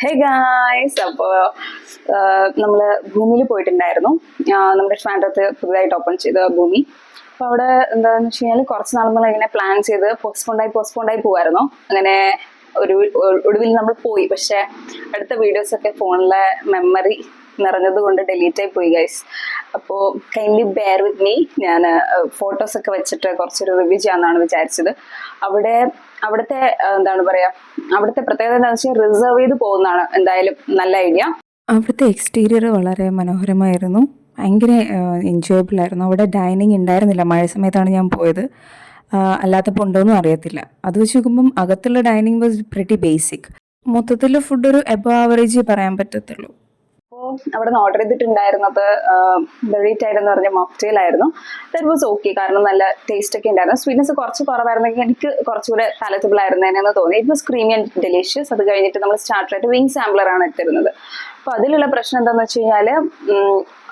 Hey guys, അപ്പോൾ നമ്മൾ ഭൂമിയിൽ പോയിട്ടുണ്ടായിരുന്നു. നമ്മുടെ ട്രിവാൻഡ്രത്ത് പുതുതായിട്ട് ഓപ്പൺ ചെയ്ത ഭൂമി. അപ്പോൾ അവിടെ എന്താണെന്ന് വെച്ച് കഴിഞ്ഞാൽ കുറച്ച് നാൾ നമ്മൾ ഇങ്ങനെ പ്ലാൻ ചെയ്ത് പോസ്റ്റ്പോണ്ടായി പോകുമായിരുന്നു. അങ്ങനെ ഒടുവിൽ നമ്മൾ പോയി. പക്ഷെ അടുത്ത വീഡിയോസൊക്കെ ഫോണിലെ മെമ്മറി നിറഞ്ഞത് കൊണ്ട് ഡിലീറ്റ് ആയി പോയി ഗൈസ്. അപ്പോൾ കൈൻഡ്ലി ബെയർ വിത്ത് മീ. ഞാൻ ഫോട്ടോസൊക്കെ വെച്ചിട്ട് കുറച്ചൊരു റിവ്യൂ ചെയ്യാമെന്നാണ് വിചാരിച്ചത്. അവിടുത്തെ എന്താണ് പറയാ, അവിടുത്തെ പ്രത്യേകത എന്താണെന്ന് വെച്ചാൽ റിസർവ് ചെയ്ത് പോകുന്നതാണ് എന്തായാലും നല്ല ഐഡിയ. അവിടുത്തെ എക്സ്റ്റീരിയർ വളരെ മനോഹരമായിരുന്നു, ഭയങ്കര എൻജോയബിൾ ആയിരുന്നു. അവിടെ ഡൈനിങ് ഉണ്ടായിരുന്നില്ല, മഴ സമയത്താണ് ഞാൻ പോയത്. അല്ലാത്തപ്പോൾ ഉണ്ടോയെന്നും അറിയത്തില്ല. അത് വെച്ച് നോക്കുമ്പം അകത്തുള്ള ഡൈനിങ് വാസ് പ്രിറ്റി ബേസിക്. മൊത്തത്തിൽ ഫുഡ് ഒരു എബോ ആവറേജ് പറയാൻ പറ്റത്തുള്ളൂ. അപ്പോൾ അവിടെ നിന്ന് ഓർഡർ ചെയ്തിട്ടുണ്ടായിരുന്നത് ബെറിറ്റൈഡ് എന്ന് പറഞ്ഞ മോക്ടെയിലായിരുന്നു. ദാറ്റ് വാസ് ഓക്കെ, കാരണം നല്ല ടേസ്റ്റ് ഒക്കെ ഉണ്ടായിരുന്നു. സ്വീറ്റ്നസ് കുറച്ച് കുറവായിരുന്നെങ്കിൽ എനിക്ക് കുറച്ചുകൂടെ പാലറ്റബിൾ ആയിരുന്നേനെന്ന് തോന്നി. It was creamy and delicious. അത് കഴിഞ്ഞിട്ട് നമ്മൾ സ്റ്റാർട്ടറായിട്ട് വിങ് സാമ്പിളറാണ് എടുത്തിരുന്നത്. അപ്പോൾ അതിലുള്ള പ്രശ്നം എന്താണെന്ന് വെച്ച് കഴിഞ്ഞാൽ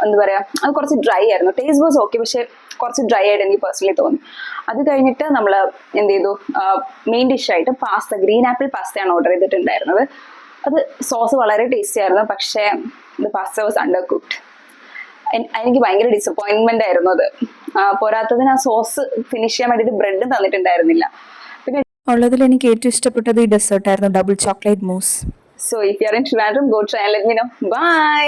എന്താ പറയുക, അത് കുറച്ച് ഡ്രൈ ആയിരുന്നു. ടേസ്റ്റ് വാസ് ഓക്കെ, പക്ഷേ കുറച്ച് ഡ്രൈ ആയിട്ട് എനിക്ക് പേഴ്സണലി തോന്നി. അത് കഴിഞ്ഞിട്ട് നമ്മൾ എന്ത് ചെയ്തു, മെയിൻ ഡിഷായിട്ട് ഗ്രീൻ ആപ്പിൾ പാസ്തയാണ് ഓർഡർ ചെയ്തിട്ടുണ്ടായിരുന്നത്. അത് സോസ് വളരെ ടേസ്റ്റി ആയിരുന്നു, പക്ഷേ the pasta was under cooked. എനിക്ക് ഭയങ്കര ഡിസപ്പോയിൻമെന്റ് ആയിരുന്നു അത്. പോരാത്തതിന് ആ സോസ് ഫിനിഷ് ചെയ്യാൻ വേണ്ടിയിട്ട് ബ്രെഡ് തന്നിട്ടുണ്ടായിരുന്നില്ല. പിന്നെ ഉള്ളതിൽ എനിക്ക് ഏറ്റവും ഇഷ്ടപ്പെട്ടത് ഈ ഡെസേർട്ടായിരുന്നു, double chocolate mousse. So if you are in Trivandrum, go try and let me know. By.